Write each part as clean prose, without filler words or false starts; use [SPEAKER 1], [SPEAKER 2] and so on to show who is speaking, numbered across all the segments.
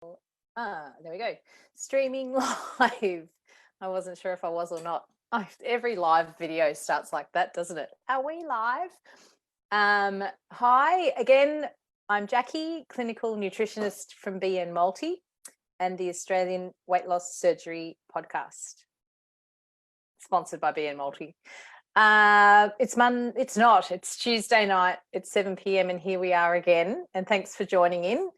[SPEAKER 1] There we go. Streaming live. I wasn't sure if I was or not. Every live video starts like that, doesn't it? Are we live? Hi again. I'm Jacqui, clinical nutritionist from BN Multi and the Australian Weight Loss Surgery podcast, sponsored by BN Multi. It's not. It's Tuesday night. It's 7 p.m. and here we are again. And thanks for joining in.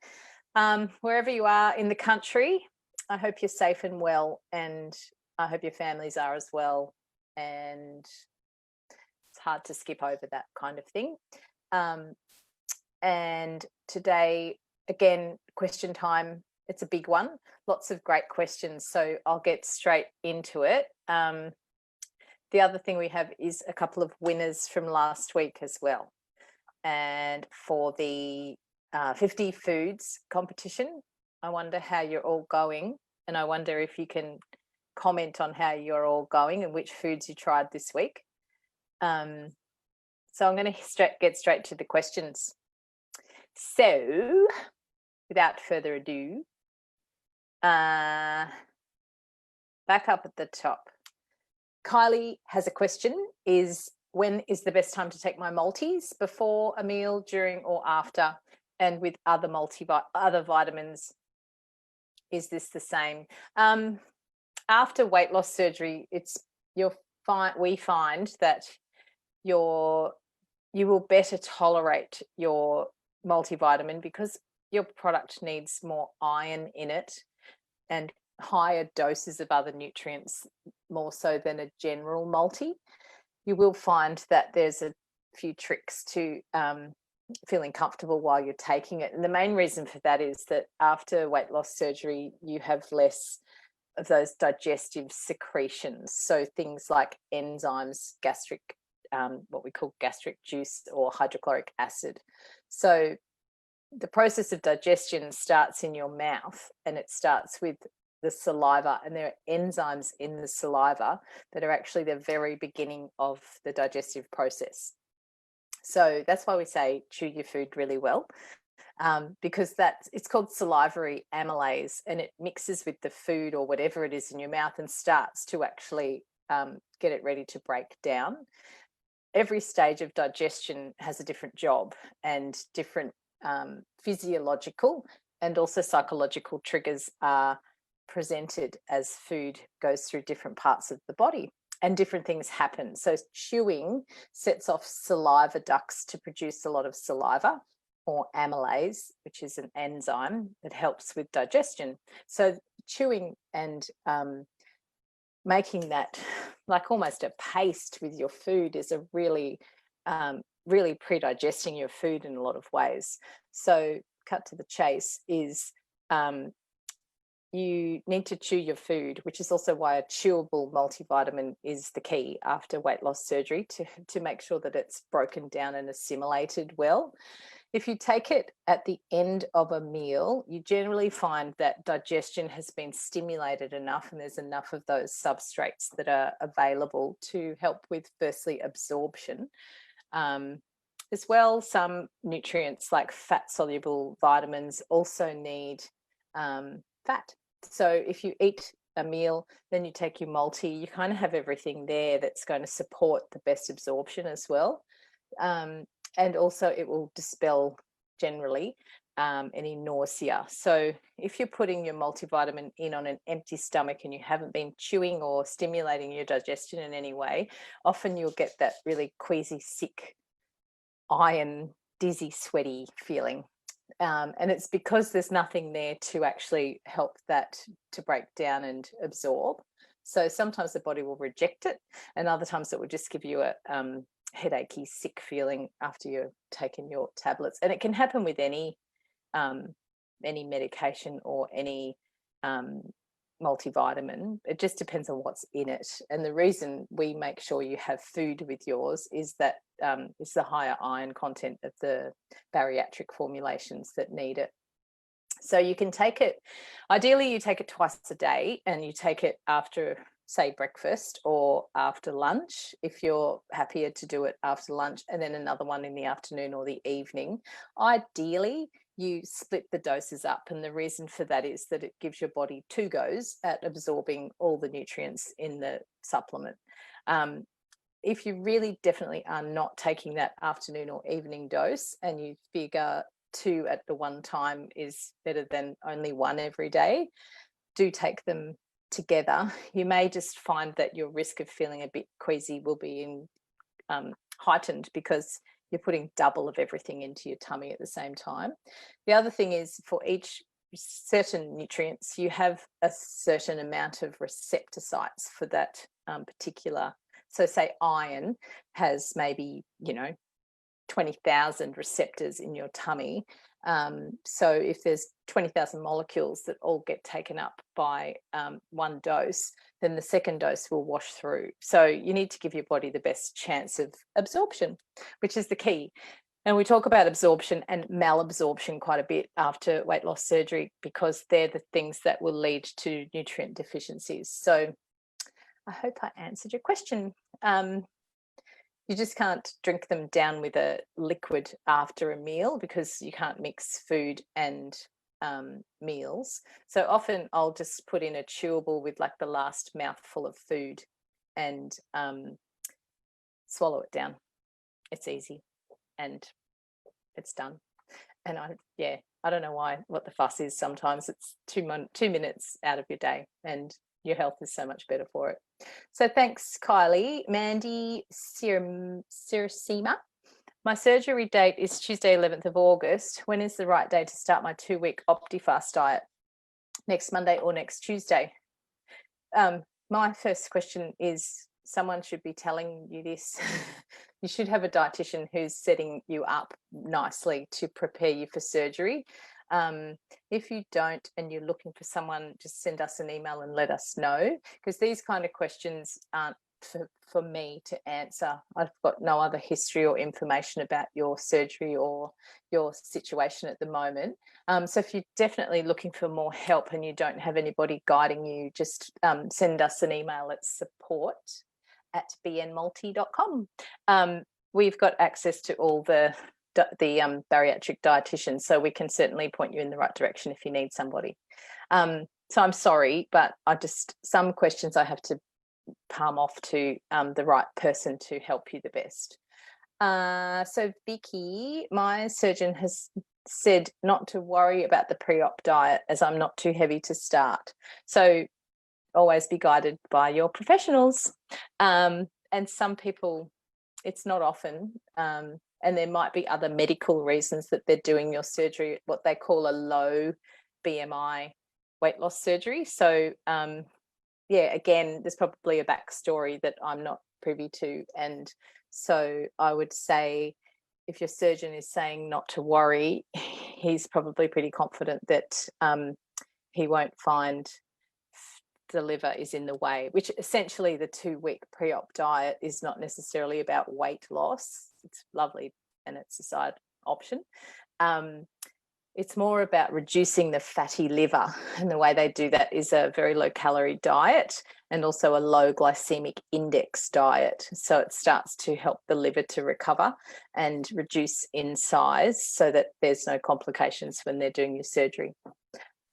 [SPEAKER 1] Wherever you are in the country, I hope you're safe and well, and I hope your families are as well. And it's hard to skip over that kind of thing. And today, again, question time. It's a big one. Lots of great questions. So I'll get straight into it. The other thing we have is a couple of winners from last week as well. And for the 50 foods competition, I wonder how you're all going, and I wonder if you can comment on how you're all going and which foods you tried this week. So I'm going to get straight to the questions. So without further ado, back up at the top, Kylie has a question: when is the best time to take my multis? Before a meal, during or after? And with other vitamins, is this the same? After weight loss surgery, we find that you will better tolerate your multivitamin because your product needs more iron in it and higher doses of other nutrients, more so than a general multi. You will find that there's a few tricks to feeling comfortable while you're taking it. And the main reason for that is that after weight loss surgery, you have less of those digestive secretions. So things like enzymes, what we call gastric juice or hydrochloric acid. So the process of digestion starts in your mouth, and it starts with the saliva, and there are enzymes in the saliva that are actually the very beginning of the digestive process. So that's why we say chew your food really well, because it's called salivary amylase, and it mixes with the food or whatever it is in your mouth and starts to actually get it ready to break down. Every stage of digestion has a different job, and different physiological and also psychological triggers are presented as food goes through different parts of the body. And different things happen. So chewing sets off saliva ducts to produce a lot of saliva, or amylase, which is an enzyme that helps with digestion. So chewing and making that like almost a paste with your food is a really pre-digesting your food in a lot of ways. So cut to the chase is you need to chew your food, which is also why a chewable multivitamin is the key after weight loss surgery, to make sure that it's broken down and assimilated well. If you take it at the end of a meal, you generally find that digestion has been stimulated enough and there's enough of those substrates that are available to help with, firstly, absorption. As well, some nutrients like fat-soluble vitamins also need fat. So if you eat a meal, then you take your multi, you kind of have everything there that's going to support the best absorption as well. And also it will dispel generally any nausea. So if you're putting your multivitamin in on an empty stomach and you haven't been chewing or stimulating your digestion in any way, often you'll get that really queasy, sick, iron, dizzy, sweaty feeling. And it's because there's nothing there to actually help that to break down and absorb. So sometimes the body will reject it, and other times it will just give you a headachy, sick feeling after you've taken your tablets. And it can happen with any medication or any multivitamin. It just depends on what's in it. And the reason we make sure you have food with yours is that it's the higher iron content of the bariatric formulations that need it. So you can take it, ideally you take it twice a day, and you take it after, say, breakfast or after lunch, if you're happier to do it after lunch, and then another one in the afternoon or the evening. Ideally, you split the doses up, and the reason for that is that it gives your body 2 goes at absorbing all the nutrients in the supplement. If you really definitely are not taking that afternoon or evening dose, and you figure 2 at the one time is better than only 1 every day, do take them together. You may just find that your risk of feeling a bit queasy will be heightened because you're putting double of everything into your tummy at the same time. The other thing is, for each certain nutrients, you have a certain amount of receptor sites for that particular. So say iron has maybe, 20,000 receptors in your tummy. So if there's 20,000 molecules that all get taken up by 1 dose, then the second dose will wash through. So you need to give your body the best chance of absorption, which is the key. And we talk about absorption and malabsorption quite a bit after weight loss surgery, because they're the things that will lead to nutrient deficiencies. So I hope I answered your question. You just can't drink them down with a liquid after a meal, because you can't mix food and meals. So often I'll just put in a chewable with like the last mouthful of food and swallow it down. It's easy and it's done. And I don't know what the fuss is. Sometimes it's 2 minutes out of your day, and your health is so much better for it. So thanks, Kylie. Mandy Sirasima. My surgery date is Tuesday, 11th of August. When is the right day to start my 2-week optifast diet? Next Monday or next Tuesday? My first question is, someone should be telling you this. You should have a dietitian who's setting you up nicely to prepare you for surgery. If you don't and you're looking for someone, just send us an email and let us know, because these kind of questions aren't for me to answer. I've got no other history or information about your surgery or your situation at the moment. So if you're definitely looking for more help and you don't have anybody guiding you, just send us an email at support@bnmulti.com. We've got access to all the bariatric dietitians, so we can certainly point you in the right direction if you need somebody. So I'm sorry, but some questions I have to palm off to the right person to help you the best. So Vicky, my surgeon has said not to worry about the pre-op diet as I'm not too heavy to start. So always be guided by your professionals. And some people, it's not often, and there might be other medical reasons that they're doing your surgery, what they call a low BMI weight loss surgery. So again, there's probably a backstory that I'm not privy to. And so I would say, if your surgeon is saying not to worry, he's probably pretty confident that he won't find the liver is in the way, which essentially the 2-week pre-op diet is not necessarily about weight loss. It's lovely and it's a side option. It's more about reducing the fatty liver, and the way they do that is a very low calorie diet and also a low glycemic index diet. So it starts to help the liver to recover and reduce in size so that there's no complications when they're doing your surgery.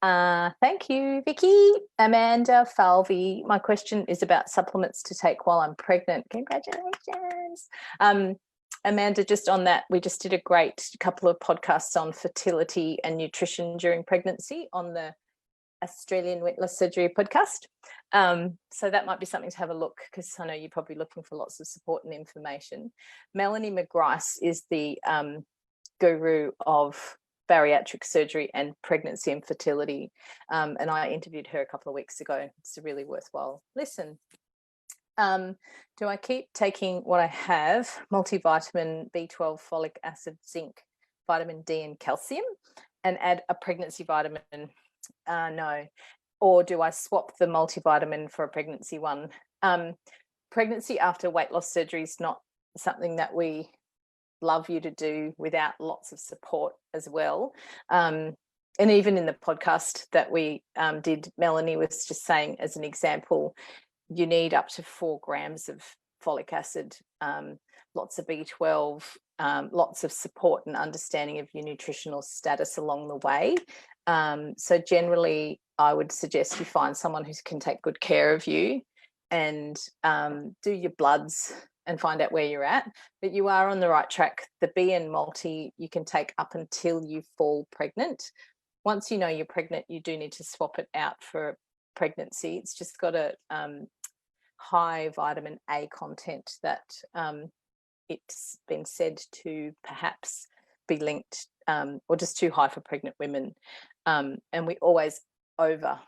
[SPEAKER 1] Thank you, Vicky. Amanda Falvey, my question is about supplements to take while I'm pregnant. Congratulations. Amanda, just on that, we just did a great couple of podcasts on fertility and nutrition during pregnancy on the Australian Weight Loss Surgery podcast. So that might be something to have a look, because I know you're probably looking for lots of support and information. Melanie McGrice is the guru of bariatric surgery and pregnancy and fertility. And I interviewed her a couple of weeks ago. It's a really worthwhile listen. Do I keep taking what I have, multivitamin, B12, folic acid, zinc, vitamin D and calcium, and add a pregnancy vitamin? No. Or do I swap the multivitamin for a pregnancy one? Pregnancy after weight loss surgery is not something that we love you to do without lots of support as well. And even in the podcast that we did, Melanie was just saying, as an example, you need up to 4 grams of folic acid lots of B12, lots of support and understanding of your nutritional status along the way. So generally, I would suggest you find someone who can take good care of you and do your bloods and find out where you're at. But you are on the right track. The B and multi you can take up until you fall pregnant. Once you know you're pregnant, you do need to swap it out for pregnancy. It's just got a high vitamin A content that it's been said to perhaps be linked or just too high for pregnant women. And we always over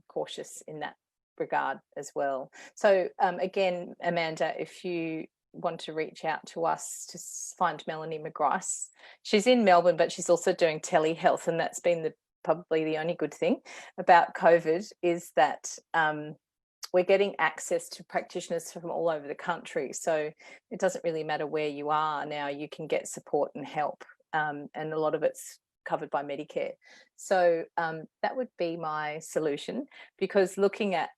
[SPEAKER 1] cautious in that regard as well. So again, Amanda, if you want to reach out to us to find Melanie McGrice, she's in Melbourne, but she's also doing telehealth, and that's been probably the only good thing about COVID is that we're getting access to practitioners from all over the country. So it doesn't really matter where you are now, you can get support and help, and a lot of it's covered by Medicare. So that would be my solution, because looking at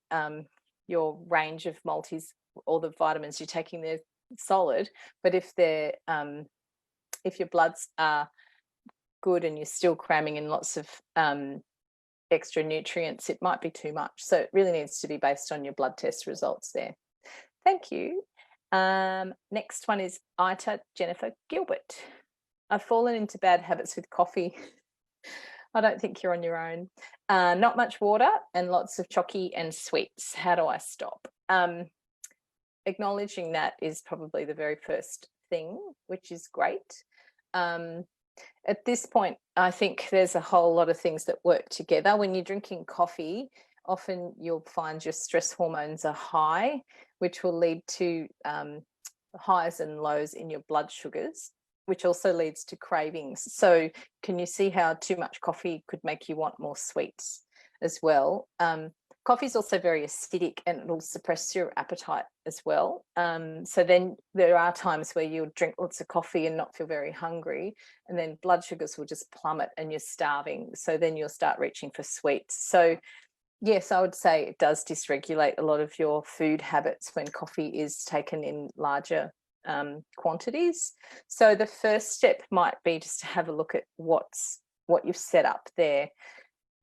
[SPEAKER 1] your range of multis, all the vitamins you're taking, they're solid, but if they're if your bloods are good and you're still cramming in lots of extra nutrients, it might be too much. So it really needs to be based on your blood test results there. Thank you. Next one is Ita Jennifer Gilbert. I've fallen into bad habits with coffee. I don't think you're on your own. Not much water and lots of choccy and sweets. How do I stop? Acknowledging that is probably the very first thing, which is great. At this point, I think there's a whole lot of things that work together. When you're drinking coffee, often you'll find your stress hormones are high, which will lead to highs and lows in your blood sugars, which also leads to cravings. So can you see how too much coffee could make you want more sweets as well? Coffee is also very acidic and it'll suppress your appetite as well. So then there are times where you'll drink lots of coffee and not feel very hungry, and then blood sugars will just plummet and you're starving. So then you'll start reaching for sweets. So yes, I would say it does dysregulate a lot of your food habits when coffee is taken in larger quantities. So the first step might be just to have a look at what you've set up there.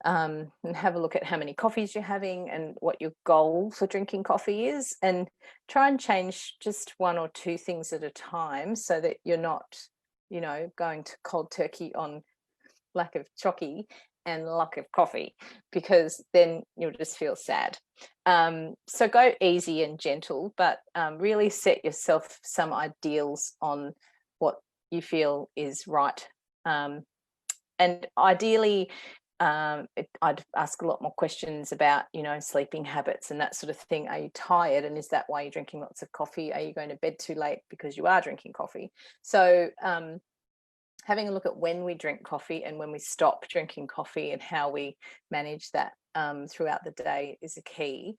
[SPEAKER 1] And have a look at how many coffees you're having and what your goal for drinking coffee is, and try and change just one or two things at a time so that you're not, going to cold turkey on lack of choccy and lack of coffee, because then you'll just feel sad. So go easy and gentle, but really set yourself some ideals on what you feel is right. And ideally, I'd ask a lot more questions about, sleeping habits and that sort of thing. Are you tired? And is that why you're drinking lots of coffee? Are you going to bed too late because you are drinking coffee? So having a look at when we drink coffee and when we stop drinking coffee and how we manage that throughout the day is a key.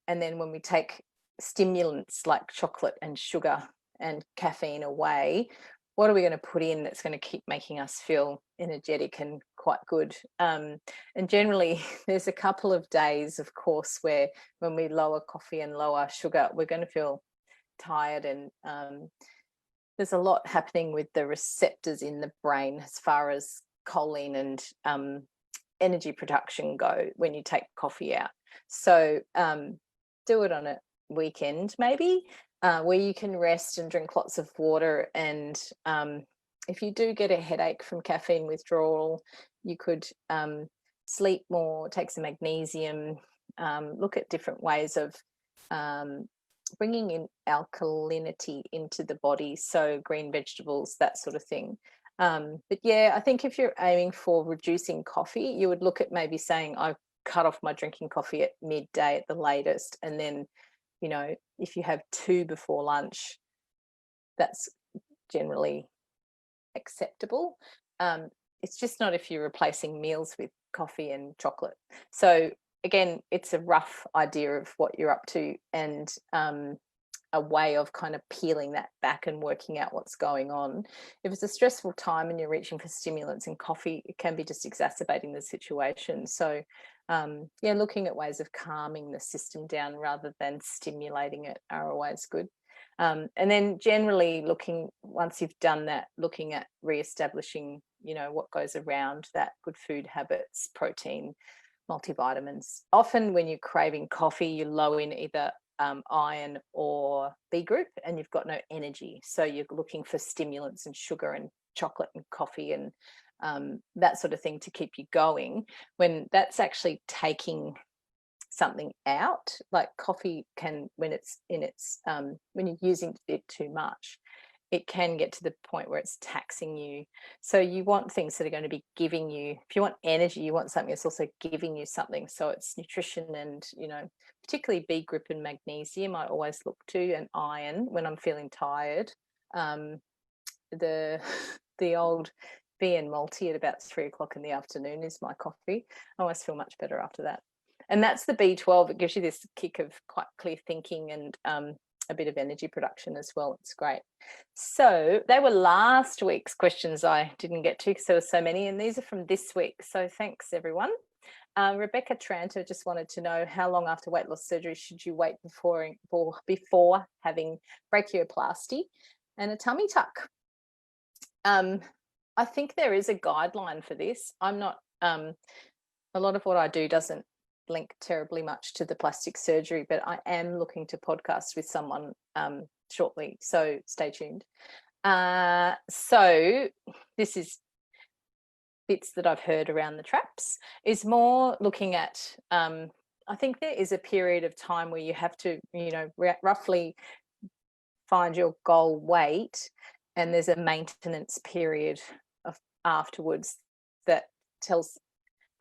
[SPEAKER 1] And then when we take stimulants like chocolate and sugar and caffeine away, what are we going to put in that's going to keep making us feel energetic and quite good? And generally, there's a couple of days, of course, where when we lower coffee and lower sugar, we're going to feel tired, and there's a lot happening with the receptors in the brain as far as choline and energy production go when you take coffee out. So do it on a weekend maybe, where you can rest and drink lots of water. And if you do get a headache from caffeine withdrawal, you could sleep more, take some magnesium, look at different ways of bringing in alkalinity into the body, so green vegetables, that sort of thing. But yeah, I think if you're aiming for reducing coffee, you would look at maybe saying, I cut off my drinking coffee at midday at the latest, and then if you have 2 before lunch, that's generally acceptable. It's just not if you're replacing meals with coffee and chocolate. So again, it's a rough idea of what you're up to, and a way of kind of peeling that back and working out what's going on. If it's a stressful time and you're reaching for stimulants and coffee, it can be just exacerbating the situation. So yeah, looking at ways of calming the system down rather than stimulating it are always good. And then generally once you've done that, looking at reestablishing, what goes around that, good food habits, protein, multivitamins. Often when you're craving coffee, you're low in either iron or B group, and you've got no energy. So you're looking for stimulants and sugar and chocolate and coffee and that sort of thing to keep you going, when that's actually taking something out. Like coffee can, when you're using it too much, it can get to the point where it's taxing you. So you want things that are going to be giving you, if you want energy, you want something that's also giving you something. So it's nutrition and, particularly B group and magnesium I always look to, and iron when I'm feeling tired. The old B and multi at about 3 o'clock in the afternoon is my coffee. I always feel much better after that. And that's the B12. It gives you this kick of quite clear thinking and a bit of energy production as well. It's great. So they were last week's questions I didn't get to because there were so many, and these are from this week. So thanks, everyone. Rebecca Tranter just wanted to know, how long after weight loss surgery should you wait before having brachioplasty and a tummy tuck? I think there is a guideline for this. I'm not, a lot of what I do doesn't link terribly much to the plastic surgery, but I am looking to podcast with someone shortly, so stay tuned. So this is bits that I've heard around the traps, is more looking at, I think there is a period of time where you have to, roughly find your goal weight, and there's a maintenance period afterwards that tells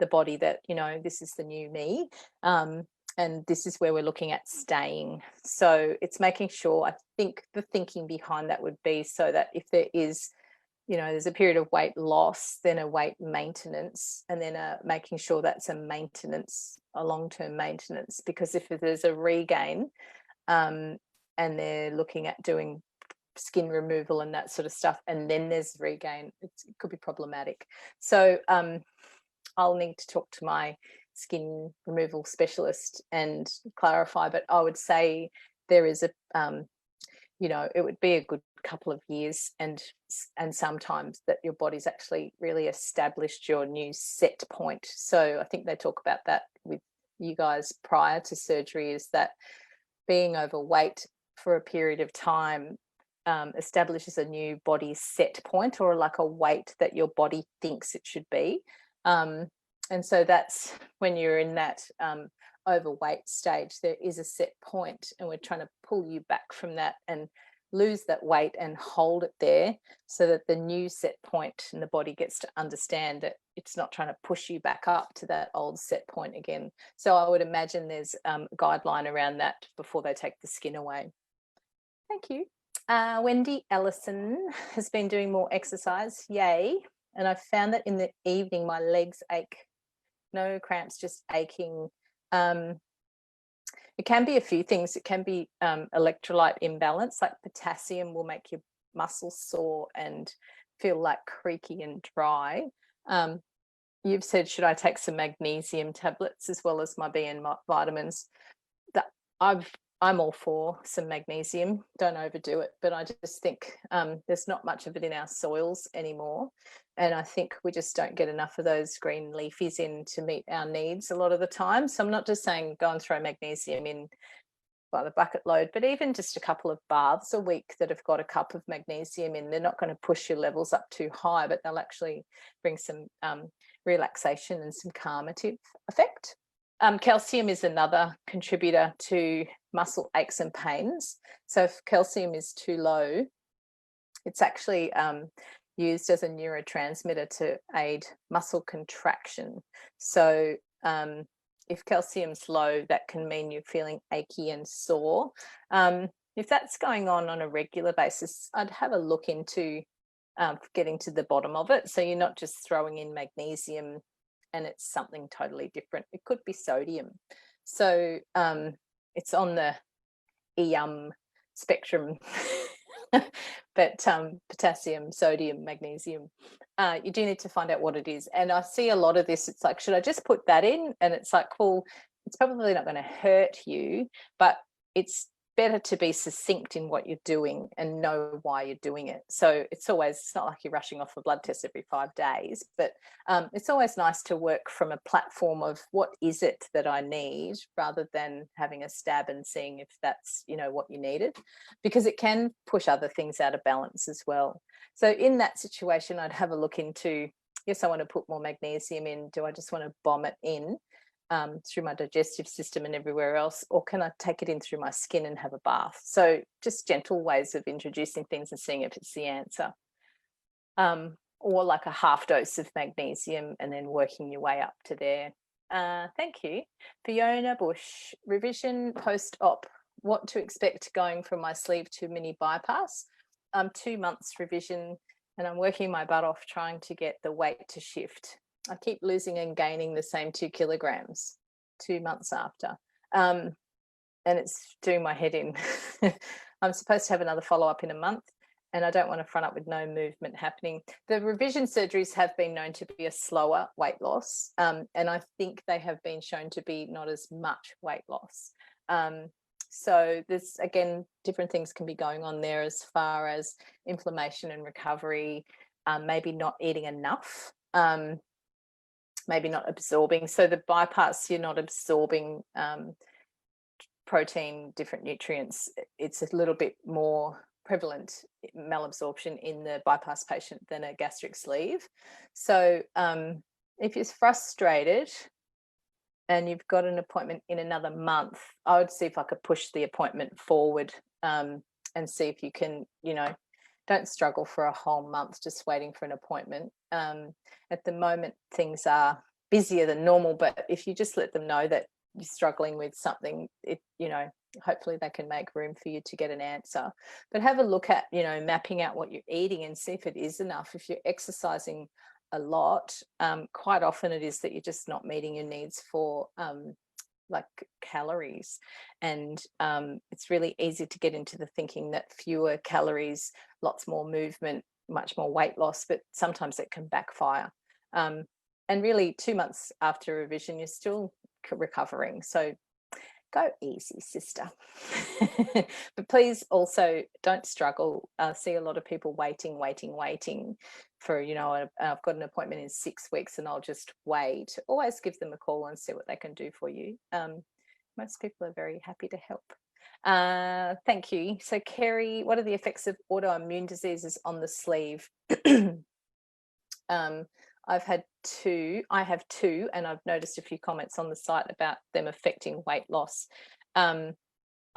[SPEAKER 1] the body that, this is the new me, and this is where we're looking at staying. So it's making sure, I think the thinking behind that would be so that if there is, there's a period of weight loss, then a weight maintenance, and then making sure that's a long-term maintenance, because if there's a regain and they're looking at doing skin removal and that sort of stuff, and then there's regain, it could be problematic. So I'll need to talk to my skin removal specialist and clarify, but I would say there is a it would be a good couple of years, and sometimes that your body's actually really established your new set point. So I think they talk about that with you guys prior to surgery, is that being overweight for a period of time establishes a new body set point, or like a weight that your body thinks it should be. And so that's when you're in that overweight stage, there is a set point, and we're trying to pull you back from that and lose that weight and hold it there, so that the new set point and the body gets to understand that it's not trying to push you back up to that old set point again. So I would imagine there's a guideline around that before they take the skin away. Thank you. Wendy Ellison has been doing more exercise, yay, and I found that in the evening my legs ache. No cramps, just aching. It can be a few things. It can be electrolyte imbalance, like potassium will make your muscles sore and feel like creaky and dry. You've said, should I take some magnesium tablets as well as my B and vitamins? I'm all for some magnesium. Don't overdo it, but I just think there's not much of it in our soils anymore, and I think we just don't get enough of those green leafies in to meet our needs a lot of the time. So I'm not just saying go and throw magnesium in by the bucket load, but even just a couple of baths a week that have got a cup of magnesium in, they're not going to push your levels up too high, but they'll actually bring some relaxation and some calmative effect. Calcium is another contributor to muscle aches and pains. So if calcium is too low, it's actually used as a neurotransmitter to aid muscle contraction. So if calcium's low, that can mean you're feeling achy and sore. If that's going on a regular basis, I'd have a look into getting to the bottom of it. So you're not just throwing in magnesium and it's something totally different. It could be sodium. So it's on the spectrum, but potassium, sodium, magnesium, you do need to find out what it is. And I see a lot of this, it's like, should I just put that in? And it's like, well, it's probably not going to hurt you, but it's better to be succinct in what you're doing and know why you're doing it. So it's not like you're rushing off a blood test every 5 days, but it's always nice to work from a platform of what is it that I need, rather than having a stab and seeing if that's, you know, what you needed, because it can push other things out of balance as well. So in that situation, I'd have a look into, yes, I want to put more magnesium in. Do I just want to bomb it in through my digestive system and everywhere else, or can I take it in through my skin and have a bath? So just gentle ways of introducing things and seeing if it's the answer. Or like a half dose of magnesium and then working your way up to there. Thank you. Fiona Bush, revision post-op, what to expect going from my sleeve to mini bypass. 2 months revision, and I'm working my butt off trying to get the weight to shift. I keep losing and gaining the same 2 kilograms 2 months after. And it's doing my head in. I'm supposed to have another follow-up in a month, and I don't want to front up with no movement happening. The revision surgeries have been known to be a slower weight loss, and I think they have been shown to be not as much weight loss. So there's, again, different things can be going on there as far as inflammation and recovery, maybe not eating enough, maybe not absorbing. So the bypass, you're not absorbing protein, different nutrients. It's a little bit more prevalent malabsorption in the bypass patient than a gastric sleeve. So if you're frustrated and you've got an appointment in another month, I would see if I could push the appointment forward and see if you can, you know, don't struggle for a whole month just waiting for an appointment. At the moment, things are busier than normal, but if you just let them know that you're struggling with something, you know, hopefully they can make room for you to get an answer. But have a look at, you know, mapping out what you're eating and see if it is enough. If you're exercising a lot, quite often it is that you're just not meeting your needs for like calories, and it's really easy to get into the thinking that fewer calories, lots more movement, much more weight loss, but sometimes it can backfire. And really 2 months after revision, you're still recovering. So go easy, sister. But please also don't struggle. I see a lot of people waiting for, you know, I've got an appointment in 6 weeks and I'll just wait. Always give them a call and see what they can do for you. Most people are very happy to help. Thank you. So Kerry, what are the effects of autoimmune diseases on the sleeve? I have two, and I've noticed a few comments on the site about them affecting weight loss. I'm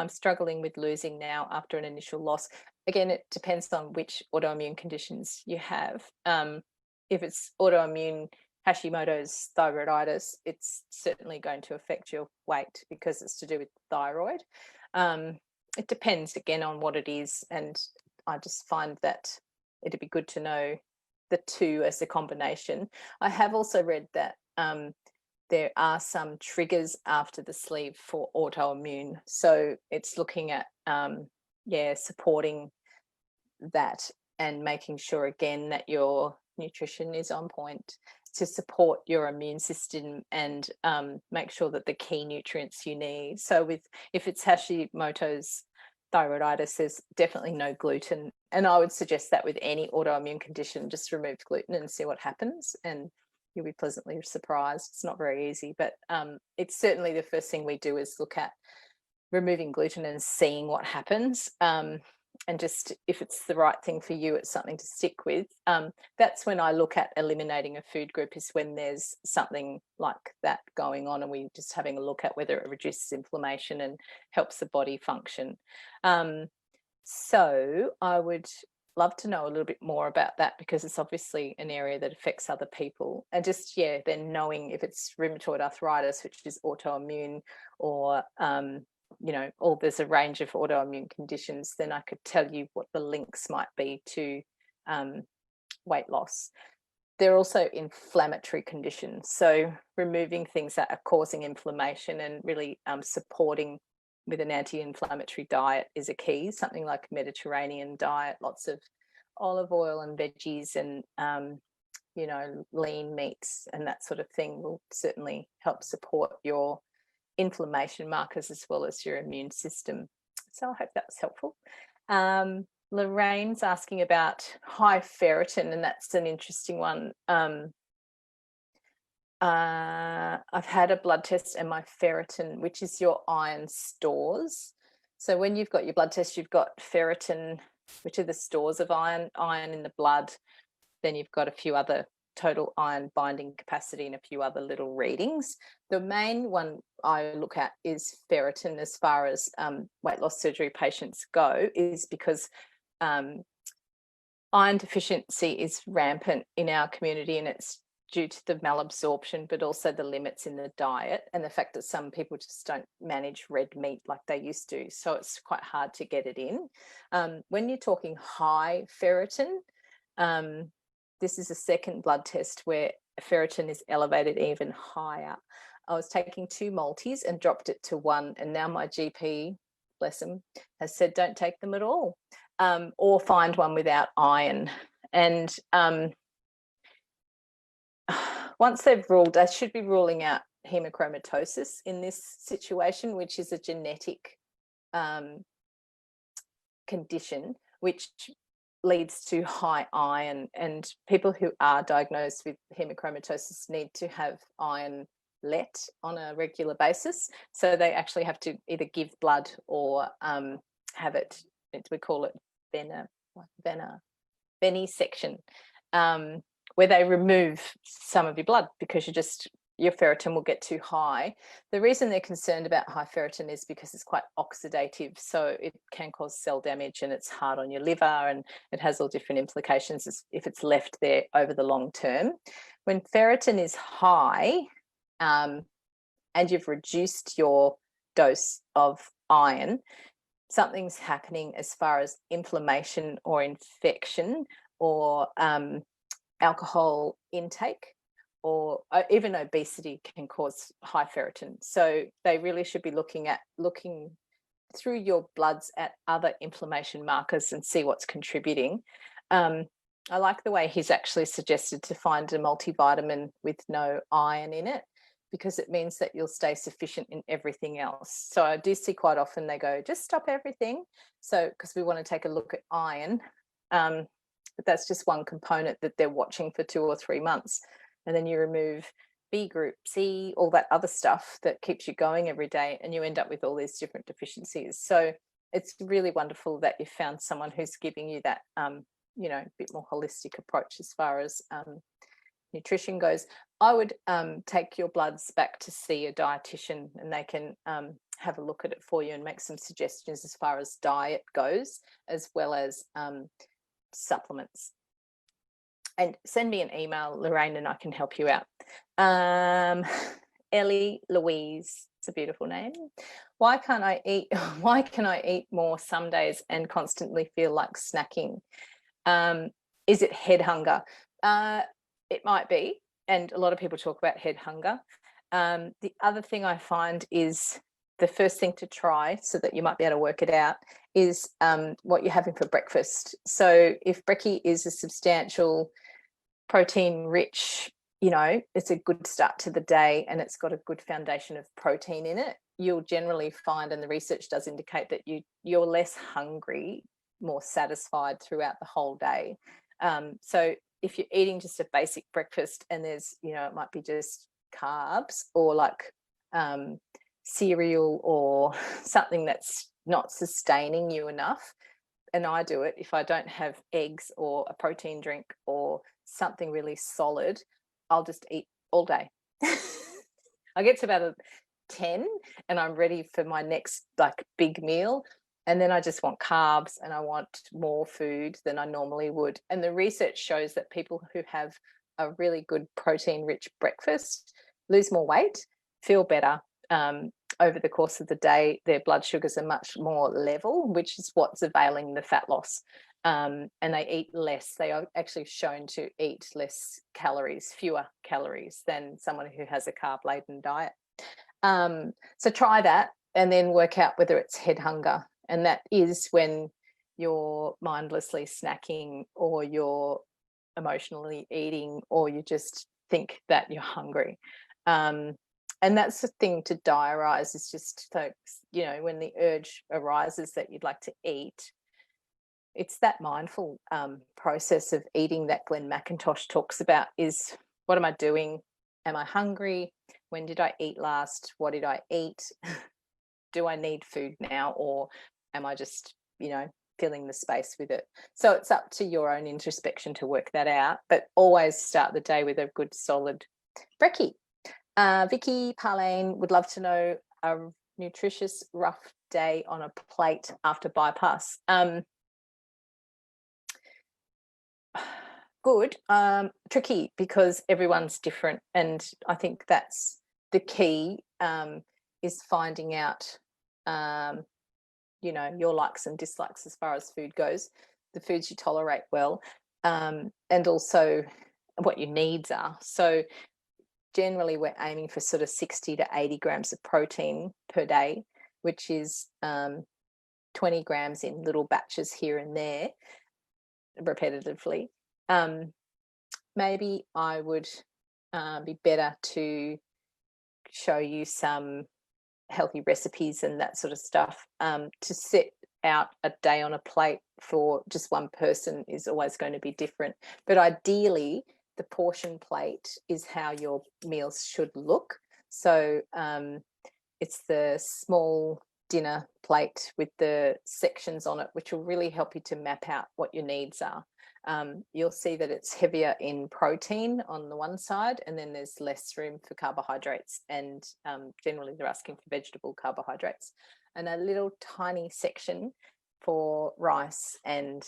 [SPEAKER 1] struggling with losing now after an initial loss. Again, it depends on which autoimmune conditions you have. If it's autoimmune Hashimoto's thyroiditis, it's certainly going to affect your weight because it's to do with thyroid. It depends again on what it is, and I just find that it'd be good to know the two as a combination. I have also read that there are some triggers after the sleeve for autoimmune, so it's looking at supporting that and making sure again that your nutrition is on point to support your immune system and make sure that the key nutrients you need. So if it's Hashimoto's thyroiditis, there's definitely no gluten, and I would suggest that with any autoimmune condition, just remove gluten and see what happens, and you'll be pleasantly surprised. It's not very easy, but it's certainly the first thing we do is look at removing gluten and seeing what happens. And just if it's the right thing for you, it's something to stick with. That's when I look at eliminating a food group, is when there's something like that going on and we're just having a look at whether it reduces inflammation and helps the body function. So I would love to know a little bit more about that, because it's obviously an area that affects other people. And just, then knowing if it's rheumatoid arthritis, which is autoimmune, or there's a range of autoimmune conditions, then I could tell you what the links might be to weight loss. They're also inflammatory conditions, so removing things that are causing inflammation and really supporting with an anti-inflammatory diet is a key. Something like Mediterranean diet, lots of olive oil and veggies and lean meats and that sort of thing will certainly help support your inflammation markers as well as your immune system. So I hope that was helpful. Lorraine's asking about high ferritin, and that's an interesting one. I've had a blood test and my ferritin, which is your iron stores. So when you've got your blood test, you've got ferritin, which are the stores of iron in the blood. Then you've got a few other total iron binding capacity and a few other little readings. The main one I look at is ferritin as far as weight loss surgery patients go, is because iron deficiency is rampant in our community, and it's due to the malabsorption, but also the limits in the diet and the fact that some people just don't manage red meat like they used to. So it's quite hard to get it in. When you're talking high ferritin, this is a second blood test where ferritin is elevated even higher. I was taking 2 multis and dropped it to 1, and now my GP, bless him, has said don't take them at all, or find one without iron. And once they've ruled, they should be ruling out hemochromatosis in this situation, which is a genetic condition which leads to high iron, and people who are diagnosed with hemochromatosis need to have iron let on a regular basis. So they actually have to either give blood or have it, we call it venesection, where they remove some of your blood because your ferritin will get too high. The reason they're concerned about high ferritin is because it's quite oxidative, so it can cause cell damage and it's hard on your liver, and it has all different implications if it's left there over the long term. When ferritin is high and you've reduced your dose of iron, something's happening as far as inflammation or infection or alcohol intake, or even obesity can cause high ferritin. So they really should be looking through your bloods at other inflammation markers and see what's contributing. I like the way he's actually suggested to find a multivitamin with no iron in it, because it means that you'll stay sufficient in everything else. So I do see quite often they go, just stop everything. So, because we want to take a look at iron, but that's just one component that they're watching for 2 or 3 months. And then you remove B group, C, all that other stuff that keeps you going every day, and you end up with all these different deficiencies. So it's really wonderful that you found someone who's giving you that, a bit more holistic approach as far as nutrition goes. I would take your bloods back to see a dietitian, and they can have a look at it for you and make some suggestions as far as diet goes, as well as supplements. And send me an email, Lorraine, and I can help you out. Ellie Louise, it's a beautiful name. Why can I eat more some days and constantly feel like snacking? Is it head hunger? It might be, and a lot of people talk about head hunger. The other thing I find is the first thing to try, so that you might be able to work it out, is what you're having for breakfast. So if brekkie is a substantial protein rich, it's a good start to the day and it's got a good foundation of protein in it, you'll generally find, and the research does indicate, that you're less hungry, more satisfied throughout the whole day. So if you're eating just a basic breakfast and there's, it might be just carbs or like cereal or something that's not sustaining you enough, and I do it, if I don't have eggs or a protein drink or something really solid, I'll just eat all day. I get to about 10 and I'm ready for my next big meal, and then I just want carbs and I want more food than I normally would. And the research shows that people who have a really good protein rich breakfast lose more weight, feel better, over the course of the day. Their blood sugars are much more level, which is what's availing the fat loss. And they eat less. They are actually shown to eat less calories, fewer calories than someone who has a carb-laden diet. So try that and then work out whether it's head hunger. And that is when you're mindlessly snacking, or you're emotionally eating, or you just think that you're hungry. And that's the thing to diarise, is just, so, you know, when the urge arises that you'd like to eat, it's that mindful process of eating that Glenn McIntosh talks about, is what am I doing? Am I hungry? When did I eat last? What did I eat? Do I need food now, or am I just, you know, filling the space with it? So it's up to your own introspection to work that out, but always start the day with a good solid brekkie. Vicky Parlane would love to know a nutritious rough day on a plate after bypass. Good. Tricky, because everyone's different, and I think that's the key, is finding out, you know, your likes and dislikes as far as food goes, the foods you tolerate well, and also what your needs are. So generally we're aiming for sort of 60 to 80 grams of protein per day, which is 20 grams in little batches here and there repetitively. Maybe I would be better to show you some healthy recipes and that sort of stuff. To set out a day on a plate for just one person is always going to be different, but ideally the portion plate is how your meals should look. So it's the small dinner plate with the sections on it, which will really help you to map out what your needs are. You'll see that it's heavier in protein on the one side, and then there's less room for carbohydrates, and generally they're asking for vegetable carbohydrates, and a little tiny section for rice and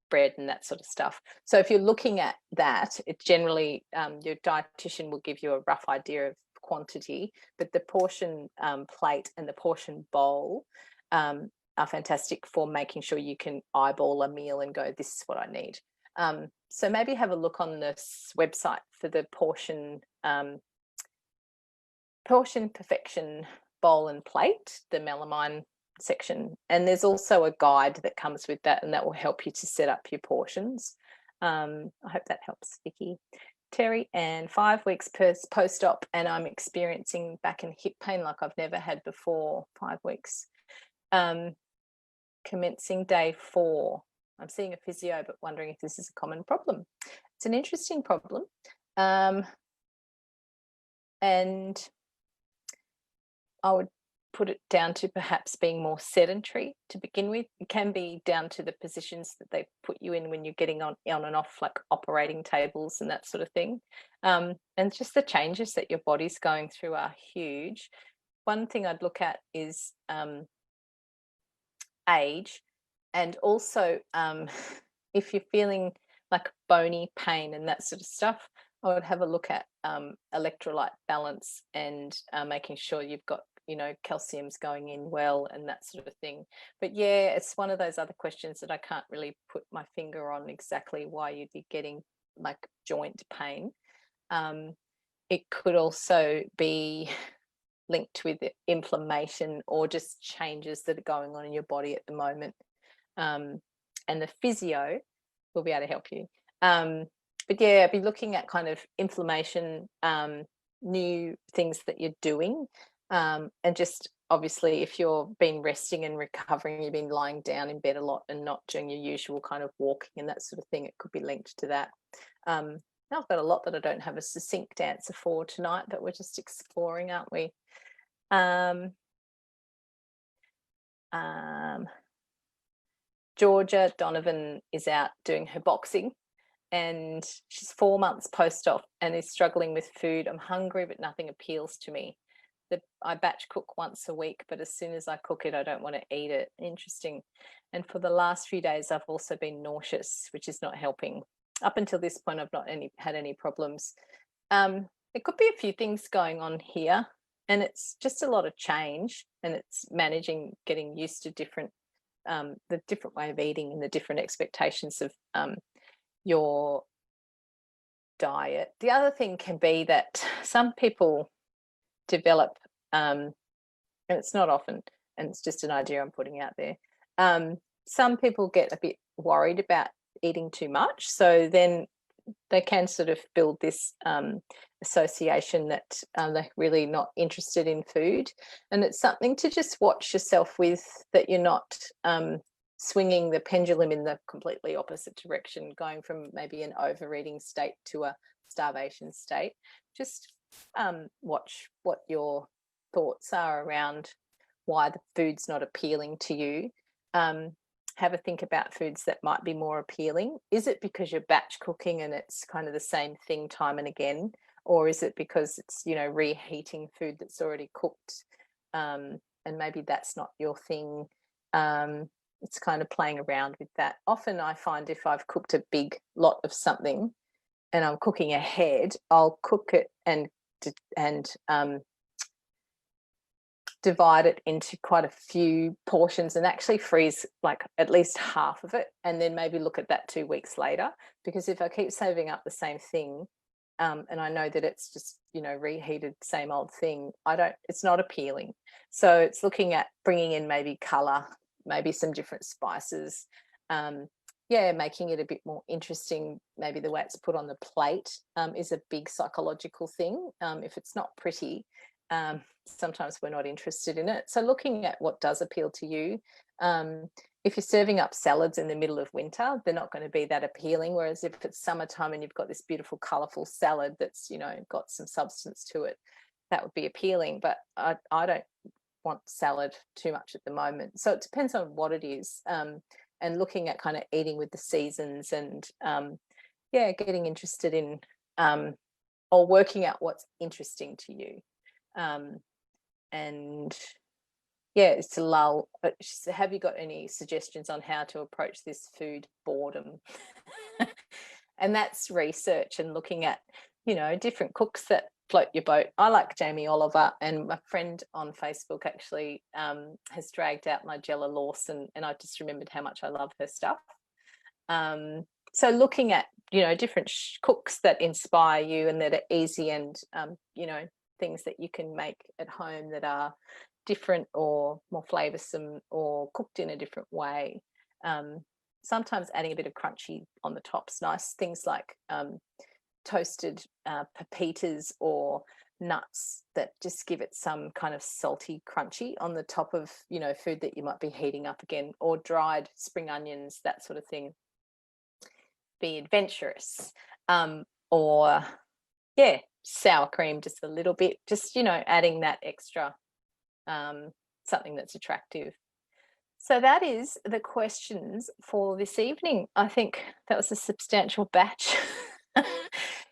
[SPEAKER 1] bread and that sort of stuff. So if you're looking at that, it generally, your dietitian will give you a rough idea of quantity, but the portion plate and the portion bowl are fantastic for making sure you can eyeball a meal and go, this is what I need. So maybe have a look on this website for the portion perfection bowl and plate, the melamine section, and there's also a guide that comes with that, and that will help you to set up your portions. I hope that helps, Vicky. Terry, and 5 weeks post-op, and I'm experiencing back and hip pain like I've never had before. 5 weeks. Commencing day 4. I'm seeing a physio, but wondering if this is a common problem. It's an interesting problem. And I would put it down to perhaps being more sedentary to begin with. It can be down to the positions that they put you in when you're getting on and off, like operating tables and that sort of thing. And just the changes that your body's going through are huge. One thing I'd look at is age, and also if you're feeling like bony pain and that sort of stuff, I would have a look at electrolyte balance and making sure you've got, you know, calcium's going in well and that sort of thing. But yeah, it's one of those other questions that I can't really put my finger on exactly why you'd be getting like joint pain. It could also be linked with inflammation or just changes that are going on in your body at the moment. And the physio will be able to help you. But yeah, I'd be looking at kind of inflammation, new things that you're doing, and just obviously if you've been resting and recovering, you've been lying down in bed a lot and not doing your usual kind of walking and that sort of thing, it could be linked to that. Now I've got a lot that I don't have a succinct answer for tonight, but we're just exploring, aren't we? Georgia Donovan is out doing her boxing, and she's 4 months post-op and is struggling with food. I'm hungry, but nothing appeals to me. I batch cook once a week, but as soon as I cook it, I don't want to eat it. Interesting. And for the last few days, I've also been nauseous, which is not helping. Up until this point, I've not had any problems. There could be a few things going on here, and it's just a lot of change, and it's managing, getting used to the different way of eating and the different expectations of your diet. The other thing can be that some people develop, and it's not often, and it's just an idea I'm putting out there, some people get a bit worried about eating too much, so then they can sort of build this association that they're really not interested in food. And it's something to just watch yourself with, that you're not swinging the pendulum in the completely opposite direction, going from maybe an overeating state to a starvation state. Just watch what your thoughts are around why the food's not appealing to you. Have a think about foods that might be more appealing. Is it because you're batch cooking and it's kind of the same thing time and again, or is it because it's, you know, reheating food that's already cooked, and maybe that's not your thing? It's kind of playing around with that. Often I find if I've cooked a big lot of something and I'm cooking ahead, I'll cook it and divide it into quite a few portions and actually freeze like at least half of it, and then maybe look at that 2 weeks later. Because if I keep saving up the same thing, and I know that it's just, you know, reheated same old thing, it's not appealing. So it's looking at bringing in maybe color, maybe some different spices, making it a bit more interesting. Maybe the way it's put on the plate is a big psychological thing. If it's not pretty, sometimes we're not interested in it. So looking at what does appeal to you. If you're serving up salads in the middle of winter, they're not going to be that appealing. Whereas if it's summertime and you've got this beautiful, colourful salad that's, you know, got some substance to it, that would be appealing. But I don't want salad too much at the moment. So it depends on what it is. And looking at kind of eating with the seasons and, getting interested in or working out what's interesting to you. It's to lull. Have you got any suggestions on how to approach this food boredom? And that's research and looking at, you know, different cooks that float your boat. I like Jamie Oliver, and my friend on Facebook actually has dragged out Nigella Lawson, and I just remembered how much I love her stuff. So looking at, you know, different cooks that inspire you and that are easy, and you know, things that you can make at home that are different or more flavoursome or cooked in a different way. Sometimes adding a bit of crunchy on the top's nice. Things like toasted pepitas or nuts that just give it some kind of salty crunchy on the top of, you know, food that you might be heating up again, or dried spring onions, that sort of thing. Be adventurous. Or sour cream, just a little bit, just, you know, adding that extra something that's attractive. So that is the questions for this evening. I think that was a substantial batch.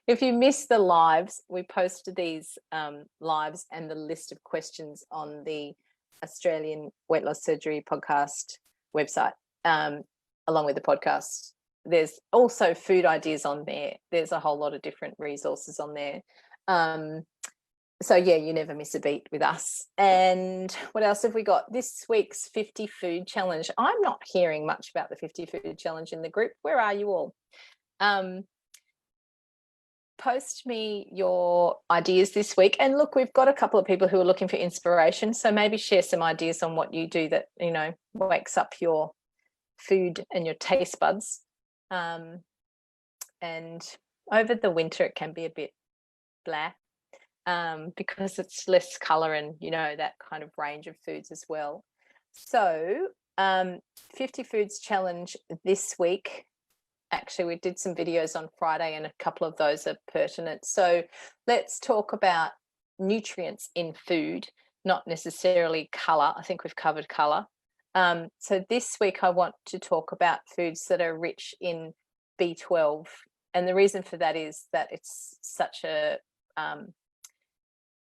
[SPEAKER 1] If you missed the lives, we posted these lives and the list of questions on the Australian Weight Loss Surgery podcast website, along with the podcast. There's also food ideas on there. There's a whole lot of different resources on there. So you never miss a beat with us. And what else have we got? This week's 50 food challenge. I'm not hearing much about the 50 food challenge in the group. Where are you all? Post me your ideas this week. And look, we've got a couple of people who are looking for inspiration. So maybe share some ideas on what you do that, you know, wakes up your food and your taste buds. And over the winter, it can be a bit blah. Because it's less colour and, you know, that kind of range of foods as well. So 50 Foods Challenge this week. Actually, we did some videos on Friday and a couple of those are pertinent. So let's talk about nutrients in food, not necessarily colour. I think we've covered colour. So this week I want to talk about foods that are rich in B12. And the reason for that is that it's such a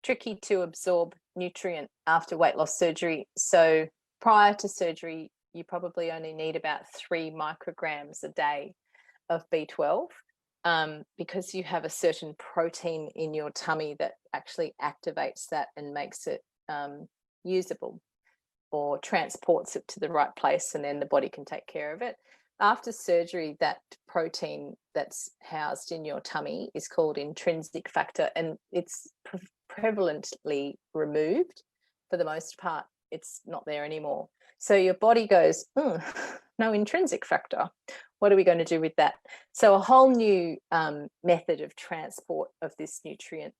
[SPEAKER 1] tricky to absorb nutrient after weight loss surgery. So prior to surgery, you probably only need about 3 micrograms a day of B12 because you have a certain protein in your tummy that actually activates that and makes it usable or transports it to the right place, and then the body can take care of it. After surgery, that protein that's housed in your tummy is called intrinsic factor, and it's prevalently removed. For the most part, it's not there anymore. So your body goes, no intrinsic factor. what are we going to do with that? So a whole new method of transport of this nutrient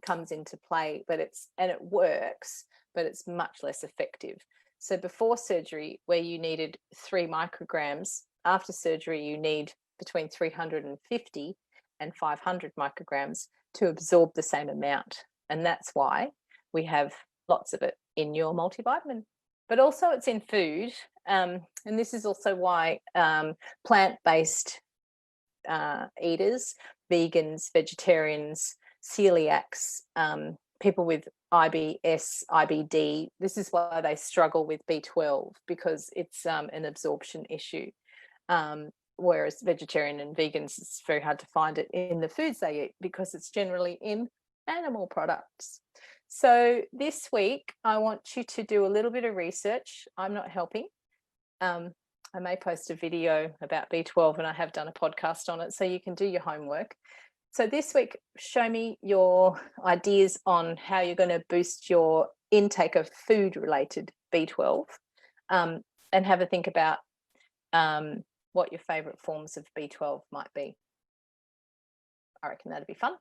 [SPEAKER 1] comes into play, but it works, but it's much less effective. So before surgery, where you needed 3 micrograms, after surgery you need between 350 and 500 micrograms to absorb the same amount. And that's why we have lots of it in your multivitamin. But also it's in food, and this is also why plant-based eaters, vegans, vegetarians, celiacs, people with IBS, IBD, this is why they struggle with B12, because it's an absorption issue. Whereas vegetarian and vegans, it's very hard to find it in the foods they eat because it's generally in animal products. So this week, I want you to do a little bit of research. I'm not helping. I may post a video about B12, and I have done a podcast on it, so you can do your homework. So this week, show me your ideas on how you're going to boost your intake of food-related B12, and have a think about what your favourite forms of B12 might be. I reckon that'd be fun.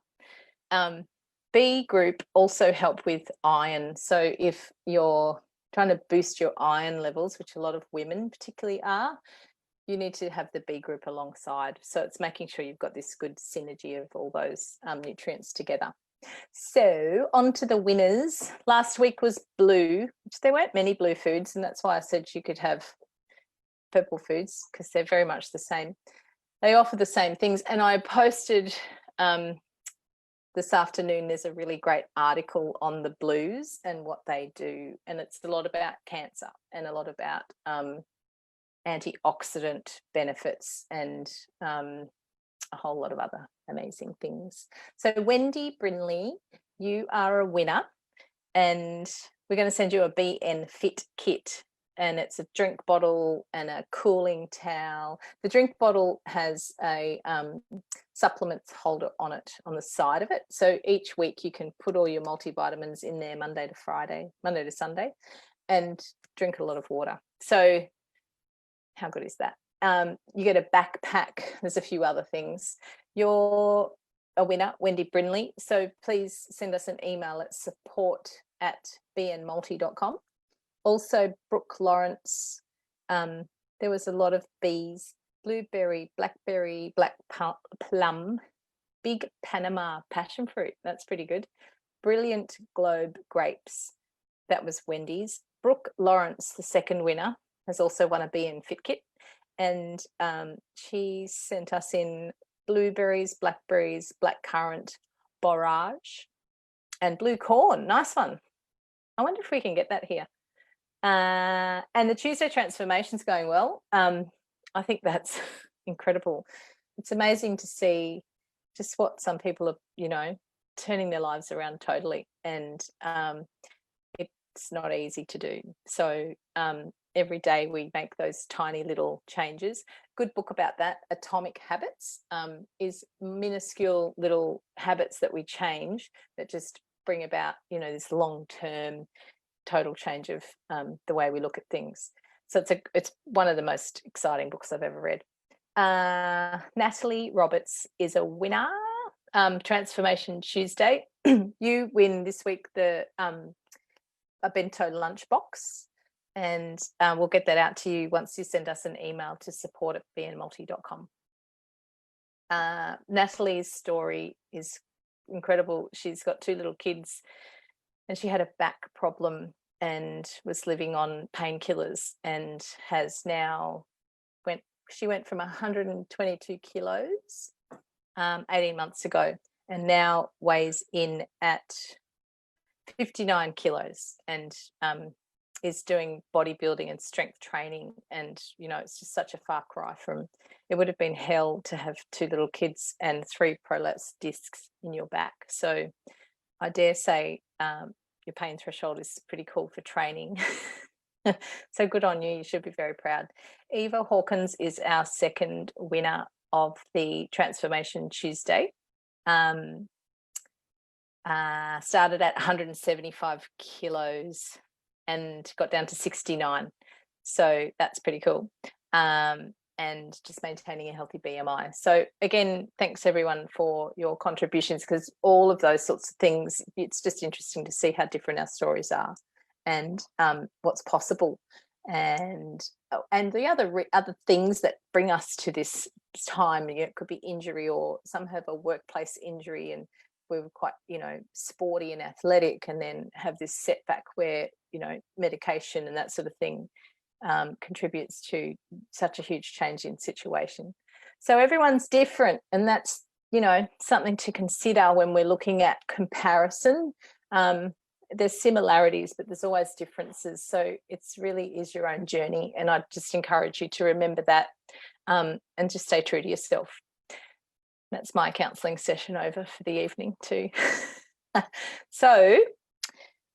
[SPEAKER 1] B group also help with iron. So if you're trying to boost your iron levels, which a lot of women particularly are, you need to have the B group alongside. So it's making sure you've got this good synergy of all those nutrients together. So on to the winners. Last week was blue, which there weren't many blue foods, and that's why I said you could have purple foods, because they're very much the same. They offer the same things. And I posted this afternoon, there's a really great article on the blues and what they do. And it's a lot about cancer and a lot about antioxidant benefits and a whole lot of other amazing things. So Wendy Brinley, you are a winner, and we're going to send you a BN Fit kit. And it's a drink bottle and a cooling towel. The drink bottle has a supplements holder on it, on the side of it. So each week you can put all your multivitamins in there Monday to Sunday, and drink a lot of water. So how good is that? You get a backpack. There's a few other things. You're a winner, Wendy Brinley. So please send us an email at support@bnmulti.com. Also, Brooke Lawrence, there was a lot of B's, blueberry, blackberry, black plum, big Panama passion fruit. That's pretty good. Brilliant Globe grapes. That was Wendy's. Brooke Lawrence, the second winner, has also won a BN Fit kit. And she sent us in blueberries, blackberries, blackcurrant, borage, and blue corn. Nice one. I wonder if we can get that here. And the Tuesday transformation's going well. I think that's incredible. It's amazing to see just what some people are, you know, turning their lives around totally. And it's not easy to do. So every day we make those tiny little changes. Good book about that, Atomic Habits, is minuscule little habits that we change that just bring about, you know, this long-term total change of the way we look at things. So it's one of the most exciting books I've ever read. Natalie Roberts is a winner. Transformation Tuesday. You win this week a bento lunchbox, and we'll get that out to you once you send us an email to support@bnmulti.com. Natalie's story is incredible. She's got 2 little kids, and she had a back problem and was living on painkillers, and has now she went from 122 kilos 18 months ago, and now weighs in at 59 kilos, and is doing bodybuilding and strength training. And, you know, it's just such a far cry from, it would have been hell to have 2 little kids and 3 prolapse discs in your back. So I dare say your pain threshold is pretty cool for training. So good on you. You should be very proud. Eva Hawkins is our second winner of the Transformation Tuesday. Started at 175 kilos and got down to 69. So that's pretty cool. and just maintaining a healthy BMI. So again, thanks everyone for your contributions, because all of those sorts of things, it's just interesting to see how different our stories are and what's possible. And the other things that bring us to this time, you know, it could be injury, or some have a workplace injury and we're quite, you know, sporty and athletic, and then have this setback where, you know, medication and that sort of thing contributes to such a huge change in situation. So everyone's different, and that's, you know, something to consider when we're looking at comparison. There's similarities, but there's always differences. So it's really is your own journey, and I just encourage you to remember that, and just stay true to yourself. That's my counselling session over for the evening too. So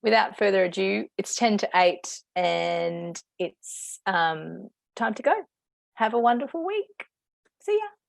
[SPEAKER 1] without further ado, it's 10 to 8 and it's time to go. Have a wonderful week. See ya.